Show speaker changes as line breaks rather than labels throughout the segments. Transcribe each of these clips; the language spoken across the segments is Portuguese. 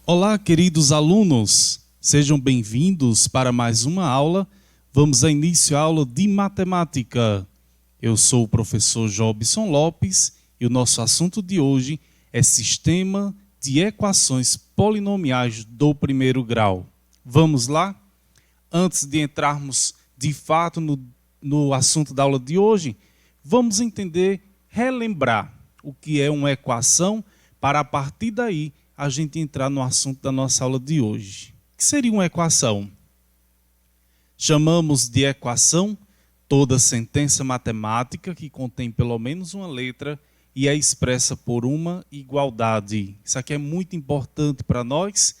Olá, queridos alunos, sejam bem-vindos para mais uma aula. Vamos a início à aula de matemática. Eu sou o professor Jobson Lopes e o nosso assunto de hoje é sistema de equações polinomiais do primeiro grau. Vamos lá? Antes de entrarmos de fato no assunto da aula de hoje, vamos relembrar o que é uma equação para a partir daí a gente entrar no assunto da nossa aula de hoje. O que seria uma equação? Chamamos de equação toda sentença matemática que contém pelo menos uma letra e é expressa por uma igualdade. Isso aqui é muito importante para nós,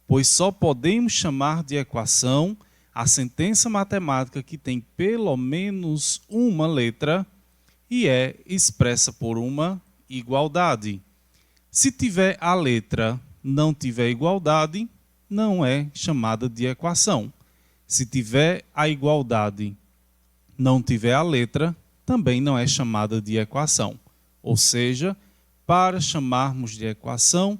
pois só podemos chamar de equação a sentença matemática que tem pelo menos uma letra e é expressa por uma igualdade. Se tiver a letra, não tiver igualdade, não é chamada de equação. Se tiver a igualdade, não tiver a letra, também não é chamada de equação. Ou seja, para chamarmos de equação,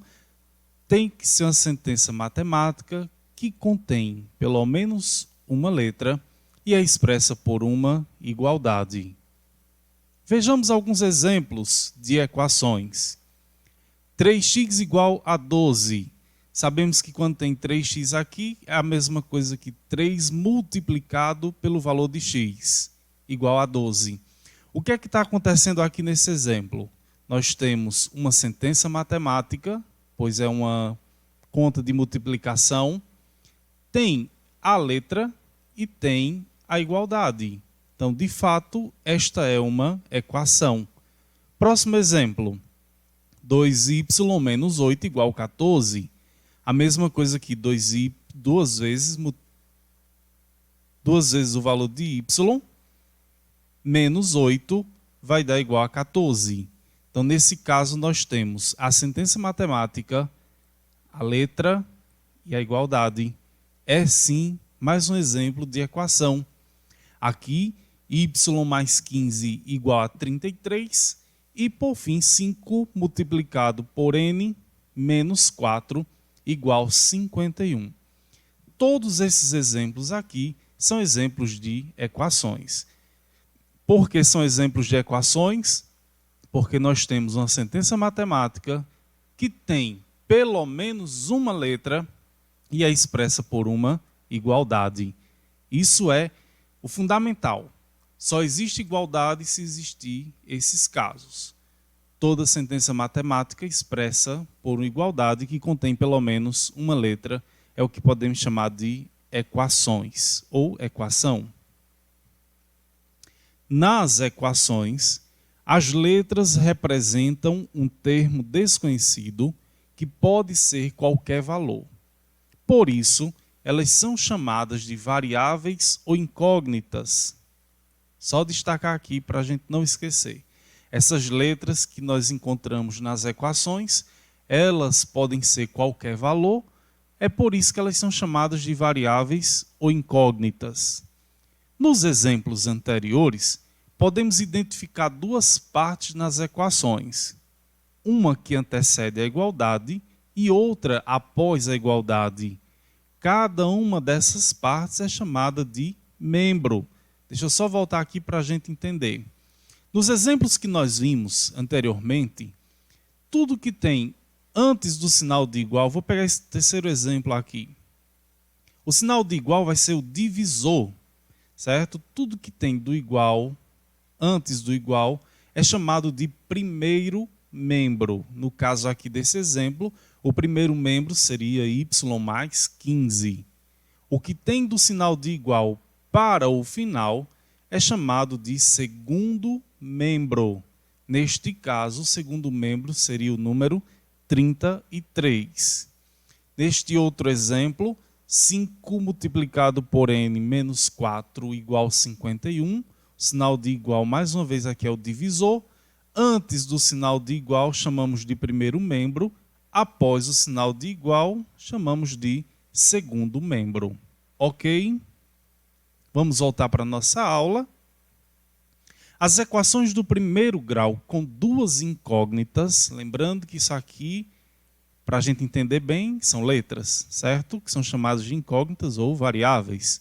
tem que ser uma sentença matemática que contém pelo menos uma letra e é expressa por uma igualdade. Vejamos alguns exemplos de equações. 3x igual a 12. Sabemos que quando tem 3x aqui, é a mesma coisa que 3 multiplicado pelo valor de x, igual a 12. O que é que está acontecendo aqui nesse exemplo? Nós temos uma sentença matemática, pois é uma conta de multiplicação, tem a letra e tem a igualdade. Então, de fato, esta é uma equação. Próximo exemplo. 2y menos 8 igual a 14. A mesma coisa que 2y duas vezes o valor de y, menos 8 vai dar igual a 14. Então, nesse caso, nós temos a sentença matemática, a letra e a igualdade. É sim mais um exemplo de equação. Aqui, y mais 15 igual a 33. E, por fim, 5 multiplicado por n menos 4 igual a 51. Todos esses exemplos aqui são exemplos de equações. Por que são exemplos de equações? Porque nós temos uma sentença matemática que tem pelo menos uma letra e é expressa por uma igualdade. Isso é o fundamental. Só existe igualdade se existir esses casos. Toda sentença matemática expressa por uma igualdade que contém pelo menos uma letra é o que podemos chamar de equações ou equação. Nas equações, as letras representam um termo desconhecido que pode ser qualquer valor. Por isso, elas são chamadas de variáveis ou incógnitas. Só destacar aqui para a gente não esquecer. Essas letras que nós encontramos nas equações, elas podem ser qualquer valor, é por isso que elas são chamadas de variáveis ou incógnitas. Nos exemplos anteriores, podemos identificar duas partes nas equações. Uma que antecede a igualdade e outra após a igualdade. Cada uma dessas partes é chamada de membro. Deixa eu só voltar aqui para a gente entender. Nos exemplos que nós vimos anteriormente, tudo que tem antes do sinal de igual, vou pegar esse terceiro exemplo aqui. O sinal de igual vai ser o divisor, certo? Tudo que tem do igual, antes do igual, é chamado de primeiro membro. No caso aqui desse exemplo, o primeiro membro seria y mais 15. O que tem do sinal de igual para o final é chamado de segundo membro. Neste caso, o segundo membro seria o número 33. Neste outro exemplo, 5 multiplicado por n menos 4 igual a 51. O sinal de igual, mais uma vez, aqui é o divisor. Antes do sinal de igual, chamamos de primeiro membro. Após o sinal de igual, chamamos de segundo membro. Ok? Vamos voltar para a nossa aula. As equações do primeiro grau com duas incógnitas, lembrando que isso aqui para a gente entender bem, são letras, certo? Que são chamadas de incógnitas ou variáveis.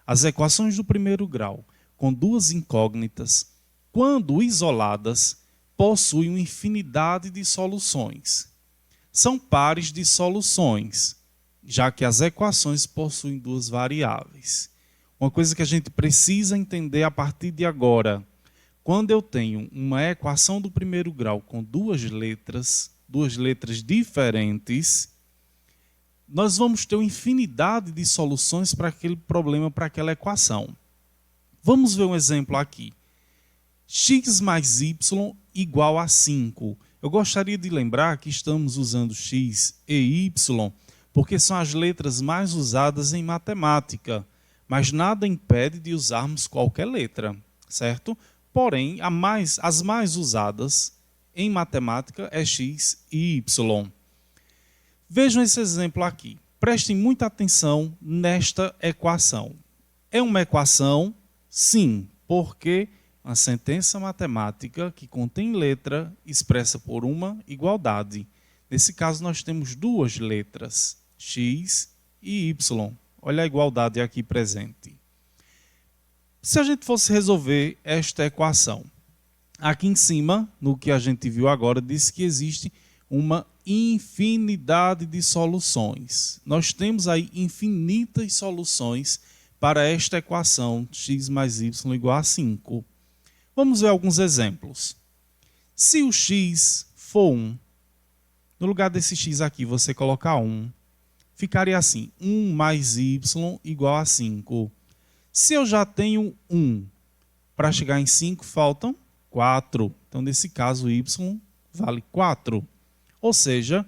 As equações do primeiro grau com duas incógnitas, quando isoladas, possuem uma infinidade de soluções. São pares de soluções, já que as equações possuem duas variáveis. Uma coisa que a gente precisa entender a partir de agora: quando eu tenho uma equação do primeiro grau com duas letras diferentes, nós vamos ter uma infinidade de soluções para aquele problema, para aquela equação. Vamos ver um exemplo aqui. X mais y igual a 5. Eu gostaria de lembrar que estamos usando x e y porque são as letras mais usadas em matemática, mas nada impede de usarmos qualquer letra, certo? Porém, as mais usadas em matemática é x e y. Vejam esse exemplo aqui. Prestem muita atenção nesta equação. É uma equação? Sim, porque uma sentença matemática que contém letra expressa por uma igualdade. Nesse caso, nós temos duas letras, x e y. Olha a igualdade aqui presente. Se a gente fosse resolver esta equação, aqui em cima, no que a gente viu agora, diz que existe uma infinidade de soluções. Nós temos aí infinitas soluções para esta equação x mais y igual a 5. Vamos ver alguns exemplos. Se o x for 1, no lugar desse x aqui você colocar 1, ficaria assim: 1 mais y igual a 5. Se eu já tenho 1, para chegar em 5 faltam 4. Então, nesse caso, y vale 4. Ou seja,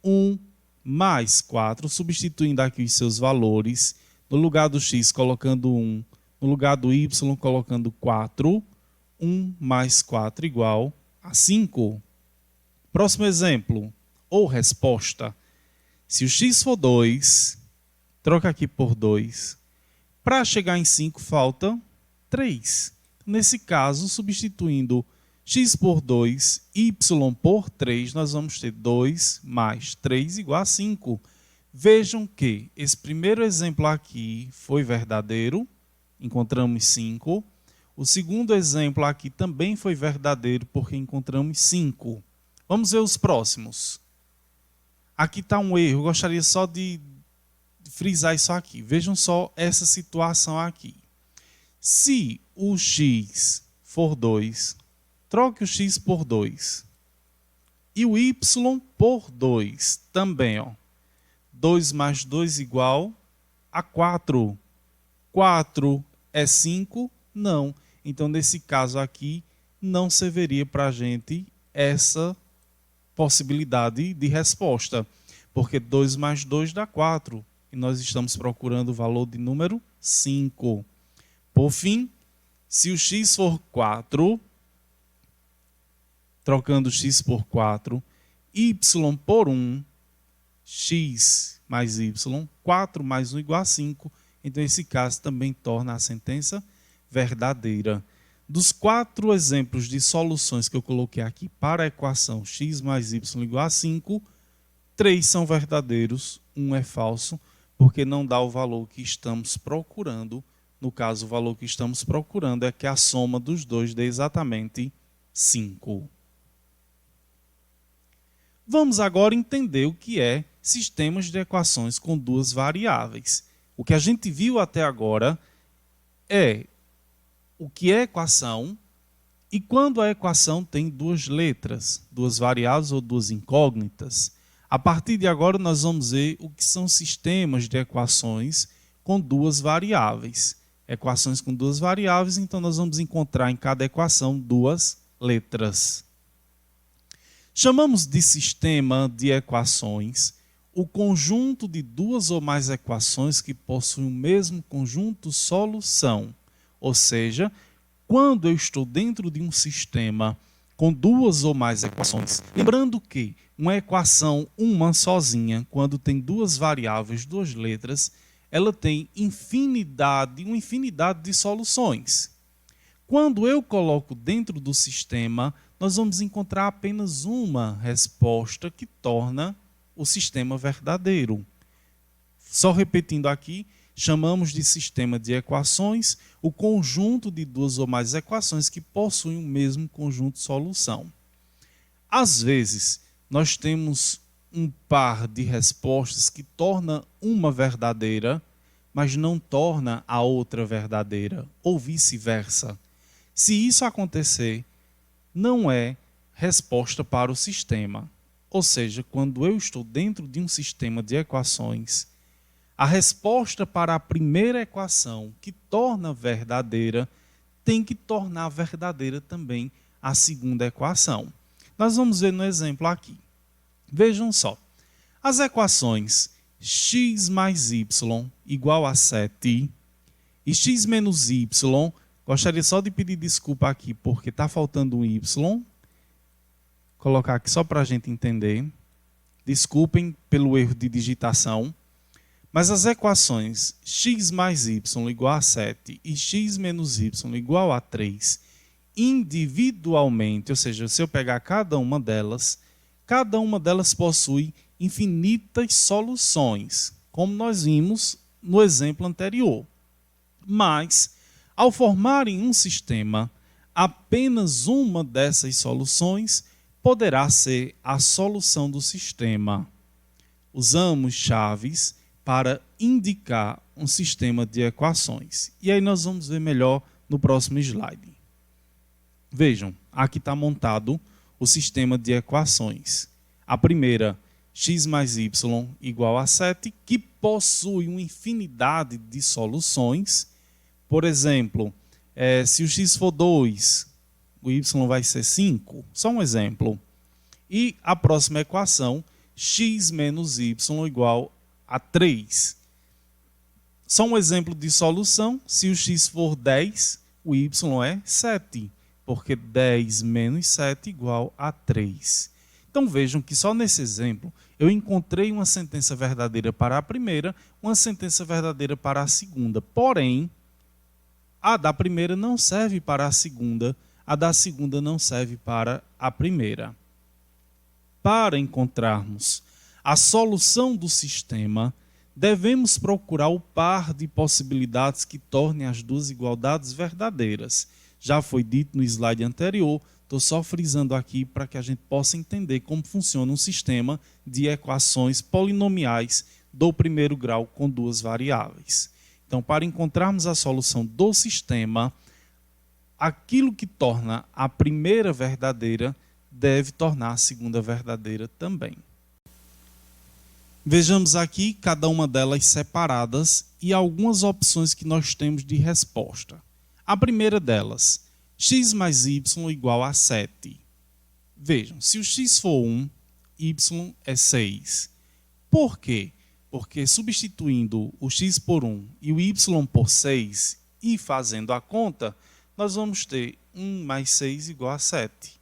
1 mais 4, substituindo aqui os seus valores, no lugar do x colocando 1, no lugar do y colocando 4, 1 mais 4 igual a 5. Próximo exemplo, ou resposta. Se o x for 2, troca aqui por 2. Para chegar em 5 falta 3. Nesse caso, substituindo x por 2, y por 3, nós vamos ter 2 mais 3 igual a 5. Vejam que esse primeiro exemplo aqui foi verdadeiro, encontramos 5. O segundo exemplo aqui também foi verdadeiro, porque encontramos 5. Vamos ver os próximos. Aqui está um erro, eu gostaria só de frisar isso aqui. Vejam só essa situação aqui. Se o x for 2, troque o x por 2. E o y por 2 também. 2 mais 2 igual a 4. 4 é 5? Não. Então, nesse caso aqui, não serviria para a gente essa possibilidade de resposta. Porque 2 mais 2 dá 4. E nós estamos procurando o valor de número 5. Por fim, se o x for 4, trocando x por 4, y por 1, x mais y, 4 mais 1 igual a 5. Então, esse caso também torna a sentença verdadeira. Dos 4 exemplos de soluções que eu coloquei aqui para a equação x mais y igual a 5, 3 são verdadeiros, 1 é falso, porque não dá o valor que estamos procurando. No caso, o valor que estamos procurando é que a soma dos dois dê exatamente 5. Vamos agora entender o que é sistemas de equações com duas variáveis. O que a gente viu até agora é o que é equação e quando a equação tem duas letras, duas variáveis ou duas incógnitas. A partir de agora nós vamos ver o que são sistemas de equações com duas variáveis. Equações com duas variáveis, então nós vamos encontrar em cada equação duas letras. Chamamos de sistema de equações o conjunto de duas ou mais equações que possuem o mesmo conjunto solução. Ou seja, quando eu estou dentro de um sistema com duas ou mais equações, lembrando que uma equação, uma sozinha, quando tem duas variáveis, duas letras, ela tem uma infinidade de soluções. Quando eu coloco dentro do sistema, nós vamos encontrar apenas uma resposta que torna o sistema verdadeiro. Só repetindo aqui, chamamos de sistema de equações o conjunto de duas ou mais equações que possuem o mesmo conjunto de solução. Às vezes, nós temos um par de respostas que torna uma verdadeira, mas não torna a outra verdadeira, ou vice-versa. Se isso acontecer, não é resposta para o sistema. Ou seja, quando eu estou dentro de um sistema de equações, a resposta para a primeira equação que torna verdadeira tem que tornar verdadeira também a segunda equação. Nós vamos ver no exemplo aqui. Vejam só. As equações x mais y igual a 7 e x menos y, gostaria só de pedir desculpa aqui porque está faltando um y. Colocar aqui só para a gente entender. Desculpem pelo erro de digitação. Mas as equações x mais y igual a 7 e x menos y igual a 3, individualmente, ou seja, se eu pegar cada uma delas possui infinitas soluções, como nós vimos no exemplo anterior. Mas, ao formarem um sistema, apenas uma dessas soluções poderá ser a solução do sistema. Usamos chaves para indicar um sistema de equações. E aí nós vamos ver melhor no próximo slide. Vejam, aqui está montado o sistema de equações. A primeira, x mais y igual a 7, que possui uma infinidade de soluções. Por exemplo, se o x for 2, o y vai ser 5. Só um exemplo. E a próxima equação, x menos y igual a 3. Só um exemplo de solução. Se o x for 10, o y é 7, porque 10 menos 7 igual a 3. Então vejam que só nesse exemplo eu encontrei uma sentença verdadeira para a primeira, uma sentença verdadeira para a segunda. Porém, a da primeira não serve para a segunda, a da segunda não serve para a primeira. Para encontrarmos a solução do sistema, devemos procurar o par de possibilidades que tornem as duas igualdades verdadeiras. Já foi dito no slide anterior, estou só frisando aqui para que a gente possa entender como funciona um sistema de equações polinomiais do primeiro grau com duas variáveis. Então, para encontrarmos a solução do sistema, aquilo que torna a primeira verdadeira deve tornar a segunda verdadeira também. Vejamos aqui cada uma delas separadas e algumas opções que nós temos de resposta. A primeira delas, x mais y igual a 7. Vejam, se o x for 1, y é 6. Por quê? Porque substituindo o x por 1 e o y por 6 e fazendo a conta, nós vamos ter 1 mais 6 igual a 7.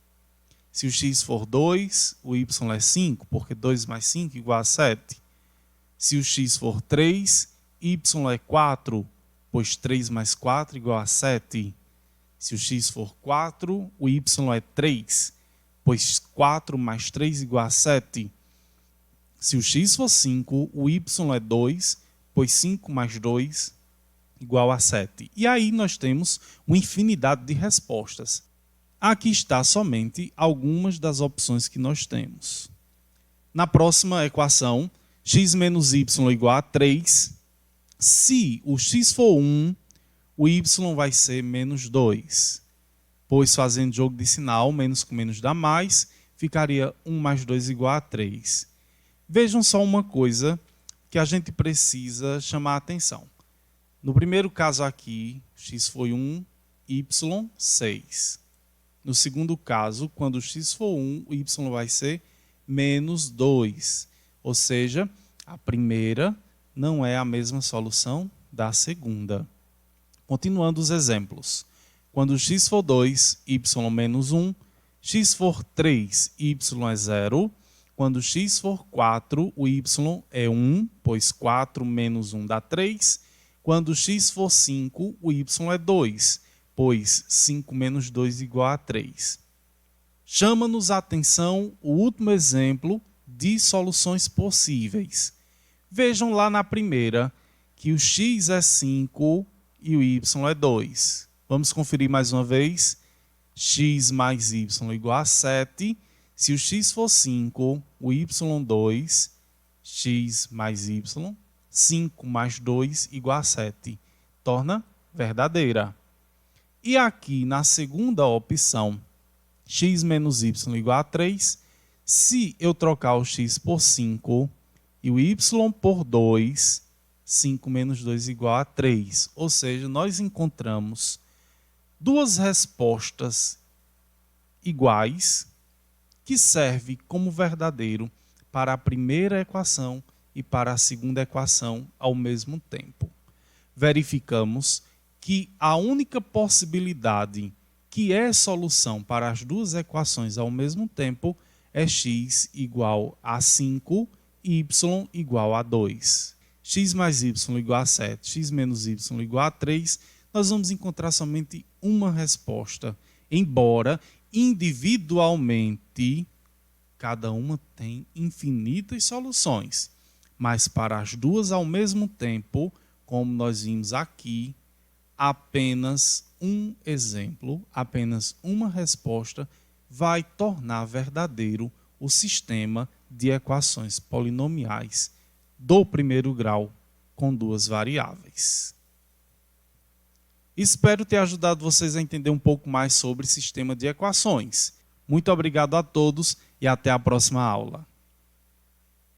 Se o x for 2, o y é 5, porque 2 mais 5 igual a 7. Se o x for 3, y é 4, pois 3 mais 4 igual a 7. Se o x for 4, o y é 3, pois 4 mais 3 igual a 7. Se o x for 5, o y é 2, pois 5 mais 2 igual a 7. E aí nós temos uma infinidade de respostas. Aqui está somente algumas das opções que nós temos. Na próxima equação, x menos y igual a 3. Se o x for 1, o y vai ser menos 2. Pois fazendo jogo de sinal, menos com menos dá mais, ficaria 1 mais 2 igual a 3. Vejam só uma coisa que a gente precisa chamar a atenção. No primeiro caso aqui, x foi 1, y 6. No segundo caso, quando o x for 1, o y vai ser menos 2. Ou seja, a primeira não é a mesma solução da segunda. Continuando os exemplos. Quando o x for 2, y menos 1. X for 3, y é 0. Quando x for 4, o y é 1, pois 4 menos 1 dá 3. Quando x for 5, o y é 2, pois 5 menos 2 igual a 3. Chama-nos a atenção o último exemplo de soluções possíveis. Vejam lá na primeira que o x é 5 e o y é 2. Vamos conferir mais uma vez. X mais y igual a 7. Se o x for 5, o y 2, x mais y, 5 mais 2 igual a 7. Torna verdadeira. E aqui na segunda opção, x menos y igual a 3. Se eu trocar o x por 5 e o y por 2, 5 menos 2 igual a 3. Ou seja, nós encontramos duas respostas iguais que servem como verdadeiro para a primeira equação e para a segunda equação ao mesmo tempo. Verificamos que a única possibilidade que é solução para as duas equações ao mesmo tempo é x igual a 5 e y igual a 2. X mais y igual a 7, x menos y igual a 3, nós vamos encontrar somente uma resposta, embora individualmente cada uma tem infinitas soluções. Mas para as duas ao mesmo tempo, como nós vimos aqui, apenas um exemplo, apenas uma resposta vai tornar verdadeiro o sistema de equações polinomiais do primeiro grau com duas variáveis. Espero ter ajudado vocês a entender um pouco mais sobre sistema de equações. Muito obrigado a todos e até a próxima aula.